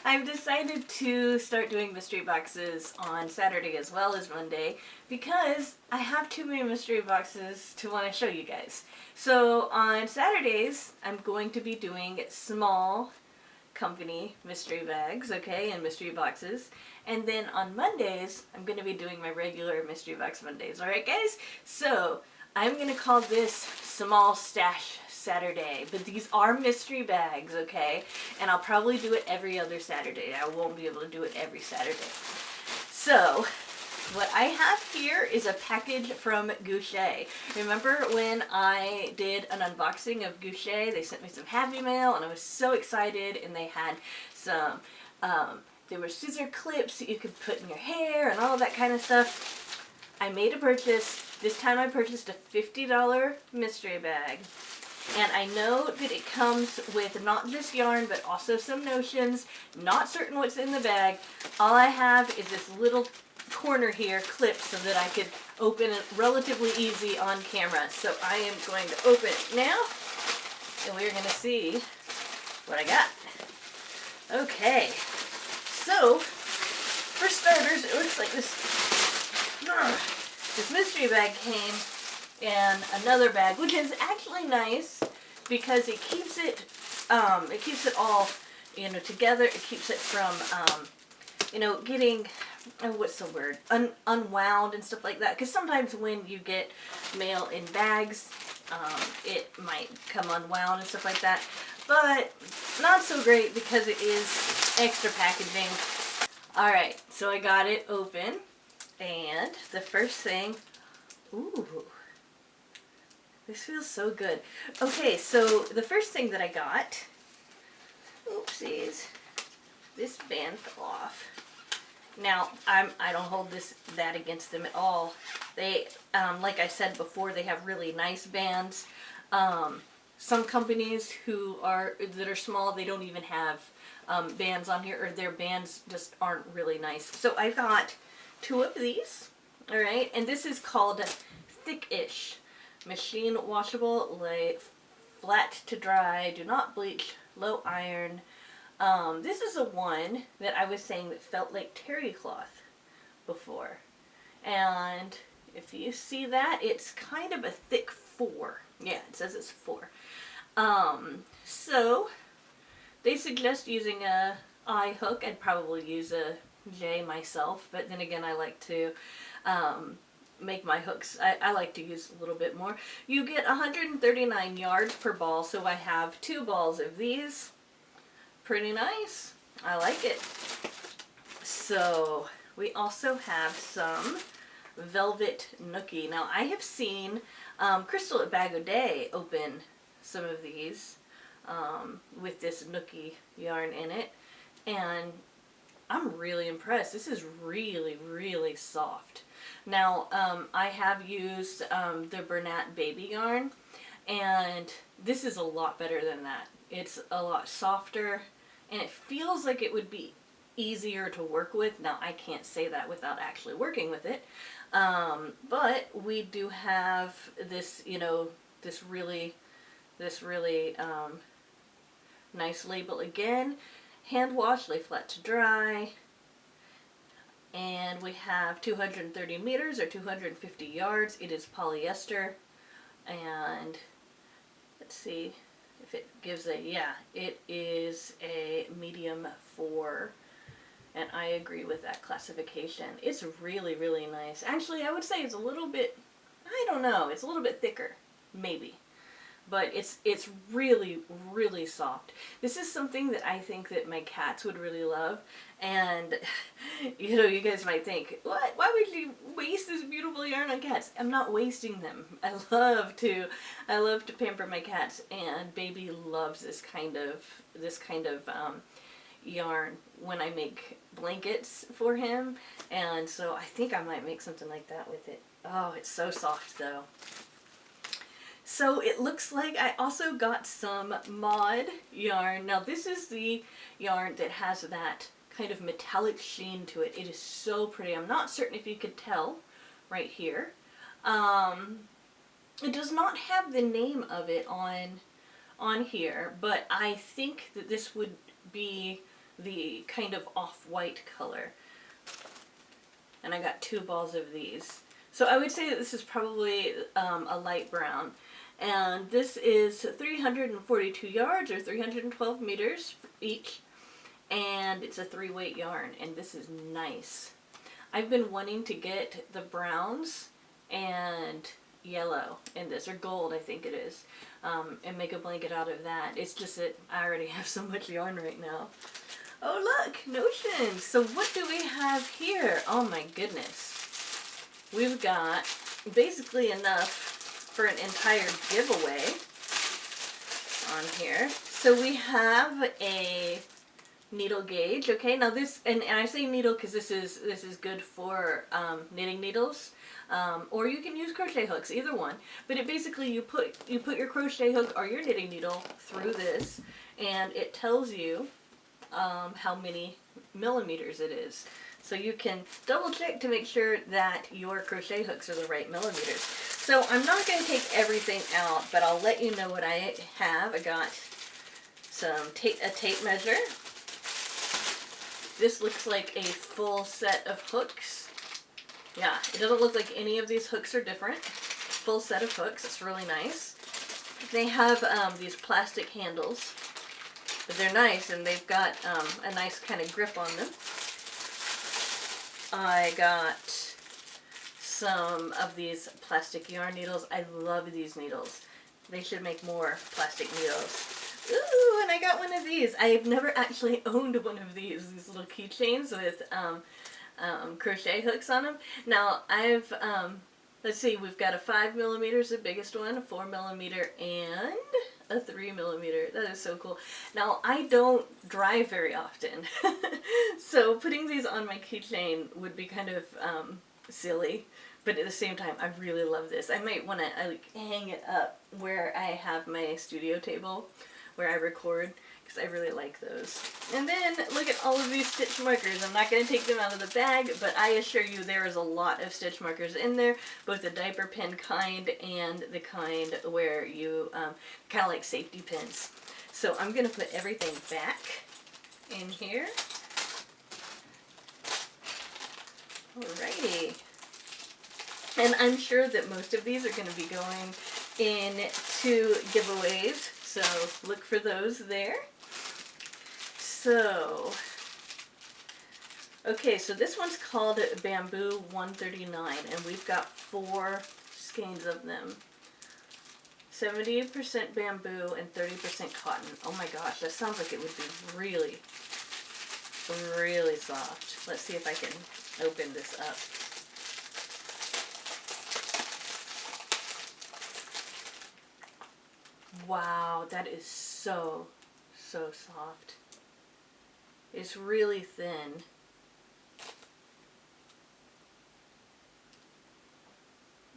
I've decided to start doing mystery boxes on Saturday as well as Monday because I have too many mystery boxes to want to show you guys. So on Saturdays, I'm going to be doing small company mystery bags, okay, and mystery boxes. And then on Mondays, I'm going to be doing my regular mystery box Mondays. Alright guys? So I'm going to call this Small Stash Saturday, but these are mystery bags, okay? And I'll probably do it every other Saturday. I won't be able to do it every Saturday. So, what I have here is a package from Gu'Chet. Remember when I did an unboxing of Gu'Chet? They sent me some Happy Mail, and I was so excited, and they had some, there were scissor clips that you could put in your hair, and all of that kind of stuff. I made a purchase. This time I purchased a $50 mystery bag. And I know that it comes with not just yarn, but also some notions. Not certain what's in the bag. All I have is this little corner here clipped so that I could open it relatively easy on camera. So I am going to open it now, and we're going to see what I got. Okay, so for starters, it looks like this mystery bag came and another bag, which is actually nice because it keeps it all, you know, together. It keeps it from, you know, getting, what's the word, unwound and stuff like that. Because sometimes when you get mail in bags, it might come unwound and stuff like that. But not so great because it is extra packaging. Alright, so I got it open. And the first thing, ooh. This feels so good. Okay, so the first thing that I got, oopsies, this band fell off. Now, I don't hold that against them at all. They, like I said before, they have really nice bands. Some companies that are small, they don't even have bands on here, or their bands just aren't really nice. So I got 2 of these, all right, and this is called Thick-ish. Machine washable, lay flat to dry, do not bleach, low iron. This is a one that I was saying that felt like terry cloth before. And if you see that, it's kind of a thick 4. Yeah, it says it's 4. So they suggest using a I hook. I'd probably use a J myself, but then again, I like to make my hooks, I like to use a little bit more. You get 139 yards per ball, so I have 2 balls of these. Pretty nice. I like it. So we also have some velvet nookie. Now I have seen Crystal at Bag O' Day open some of these with this nookie yarn in it, and I'm really impressed. This is really, really soft. Now, I have used the Bernat baby yarn, and this is a lot better than that. It's a lot softer, and it feels like it would be easier to work with. Now, I can't say that without actually working with it, but we do have this, you know, this really nice label again. Hand wash, lay flat to dry. And we have 230 meters or 250 yards. It is polyester. And let's see if it gives a, yeah, it is a medium 4. And I agree with that classification. It's really, really nice. Actually, I would say it's a little bit, I don't know, it's a little bit thicker, maybe. But it's really, really soft. This is something that I think that my cats would really love. And, you know, you guys might think, what? Why would you waste this beautiful yarn on cats? I'm not wasting them. I love to pamper my cats, and Baby loves this kind of yarn when I make blankets for him. And so I think I might make something like that with it. Oh, it's so soft though. So it looks like I also got some Mod yarn. Now this is the yarn that has that kind of metallic sheen to it. It is so pretty. I'm not certain if you could tell right here. It does not have the name of it on here, but I think that this would be the kind of off-white color. And I got 2 balls of these. So I would say that this is probably a light brown. And this is 342 yards or 312 meters each. And it's a 3-weight yarn. And this is nice. I've been wanting to get the browns and yellow in this, or gold I think it is, and make a blanket out of that. It's just that I already have so much yarn right now. Oh look, notions! So what do we have here? Oh my goodness. We've got basically enough for an entire giveaway on here. So we have a needle gauge. Okay, now this, and I say needle because this is good for knitting needles, or you can use crochet hooks, either one. But it basically, you put your crochet hook or your knitting needle through this, and it tells you how many millimeters it is. So you can double check to make sure that your crochet hooks are the right millimeters. So I'm not going to take everything out, but I'll let you know what I have. I got a tape measure. This looks like a full set of hooks. Yeah, it doesn't look like any of these hooks are different. Full set of hooks. It's really nice. They have these plastic handles, but they're nice, and they've got a nice kind of grip on them. I got some of these plastic yarn needles. I love these needles. They should make more plastic needles. Ooh, and I got one of these. I've never actually owned one of these little keychains with crochet hooks on them. Now, I've, let's see, we've got a 5 millimeters, the biggest one, a 4 millimeter, and a 3 millimeter. That is so cool. Now, I don't drive very often, so putting these on my keychain would be kind of silly. But at the same time, I really love this. I might want to hang it up where I have my studio table, where I record, because I really like those. And then look at all of these stitch markers. I'm not going to take them out of the bag, but I assure you there is a lot of stitch markers in there, both the diaper pin kind and the kind where you kind of like safety pins. So I'm going to put everything back in here. Alrighty. And I'm sure that most of these are going to be going into giveaways, so look for those there. So, okay, so this one's called Bamboo 139, and we've got 4 skeins of them. 70% bamboo and 30% cotton. Oh my gosh, that sounds like it would be really, really soft. Let's see if I can open this up. Wow, that is so soft. It's really thin.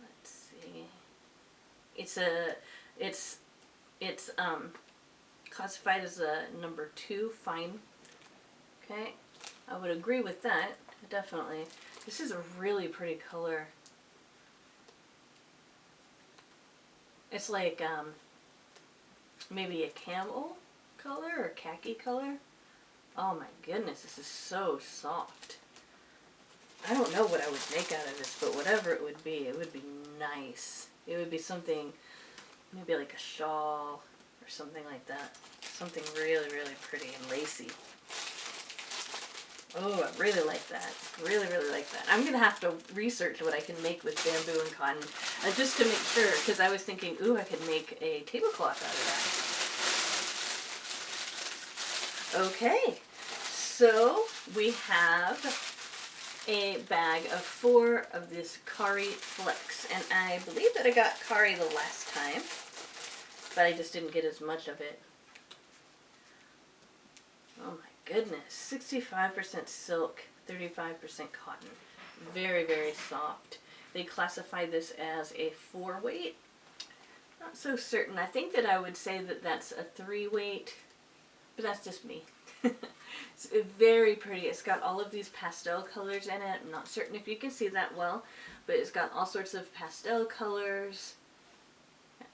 Let's see. It's classified as a number 2 fine. Okay, I would agree with that, definitely. This is a really pretty color. It's like maybe a camel color or khaki color. Oh my goodness, this is so soft. I don't know what I would make out of this, but whatever it would be nice. It would be something, maybe like a shawl or something like that. Something really, really pretty and lacy. Oh, I really like that. Really, really like that. I'm going to have to research what I can make with bamboo and cotton, just to make sure, because I was thinking, ooh, I could make a tablecloth out of that. Okay, so we have a bag of 4 of this Kari Flex, and I believe that I got Kari the last time, but I just didn't get as much of it. Oh my goodness, 65% silk, 35% cotton. Very, very soft. They classify this as a 4-weight. Not so certain. I think that I would say that that's a 3-weight, but that's just me. It's very pretty. It's got all of these pastel colors in it. I'm not certain if you can see that well, but it's got all sorts of pastel colors.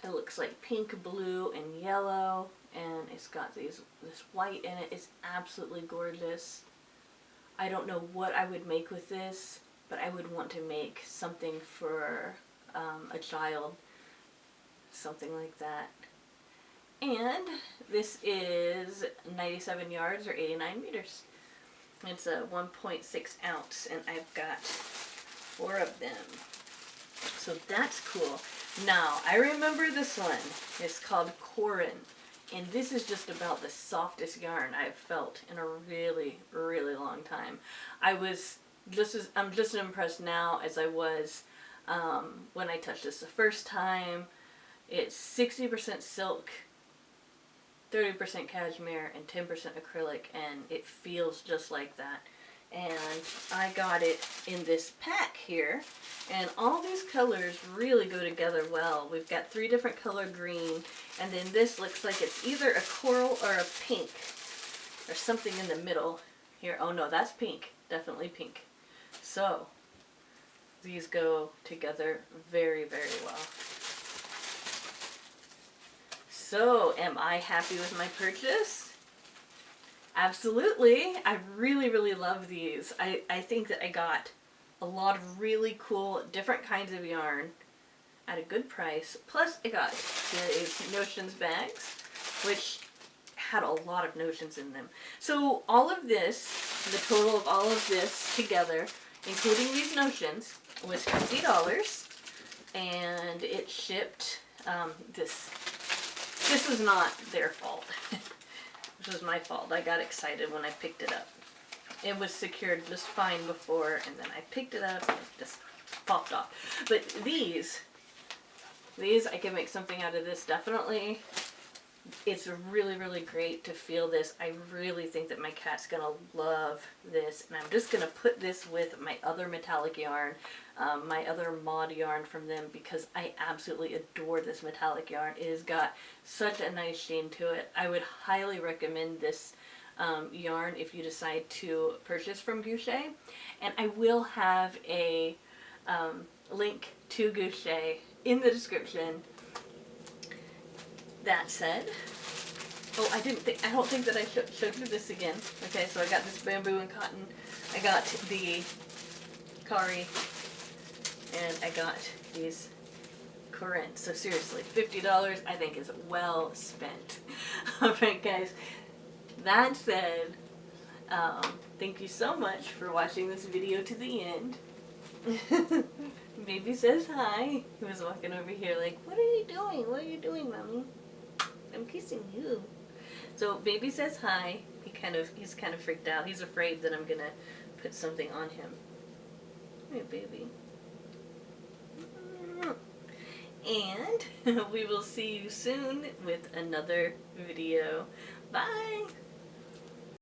It looks like pink, blue, and yellow, and it's got this white in it. It's absolutely gorgeous. I don't know what I would make with this, but I would want to make something for a child, something like that. And this is 97 yards or 89 meters. It's a 1.6 ounce, and I've got 4 of them. So that's cool. Now, I remember this one. It's called Corin, and this is just about the softest yarn I've felt in a really, really long time. I'm just as impressed now as I was when I touched this the first time. It's 60% silk, 30% cashmere, and 10% acrylic, and it feels just like that. And I got it in this pack here, and all these colors really go together well. We've got 3 different color green, and then this looks like it's either a coral or a pink, or something in the middle here. Oh no, that's pink, definitely pink. So these go together very, very well. So, am I happy with my purchase? Absolutely. I really, really love these. I think that I got a lot of really cool, different kinds of yarn at a good price. Plus, I got these notions bags, which had a lot of notions in them. So, all of this, the total of all of this together, including these notions, was $50. And it shipped, this was not their fault. This was my fault. I got excited when I picked it up. It was secured just fine before, and then I picked it up and it just popped off. But these I can make something out of this, definitely. It's really, really great to feel this. I really think that my cat's gonna love this, and I'm just gonna put this with my other metallic yarn, my other mod yarn from them, because I absolutely adore this metallic yarn. It has got such a nice sheen to it. I would highly recommend this yarn if you decide to purchase from Gu'Chet, and I will have a link to Gu'Chet in the description. That said, oh, I don't think that I showed you this again. Okay, so I got this bamboo and cotton. I got the Kari, and I got these Corin. So seriously, $50 I think is well spent. Alright guys, that said, thank you so much for watching this video to the end. Baby says hi. He was walking over here like, what are you doing? What are you doing, Mommy? I'm kissing you. So baby says hi. He's kind of freaked out. He's afraid that I'm gonna put something on him. Hey baby. And we will see you soon with another video. Bye!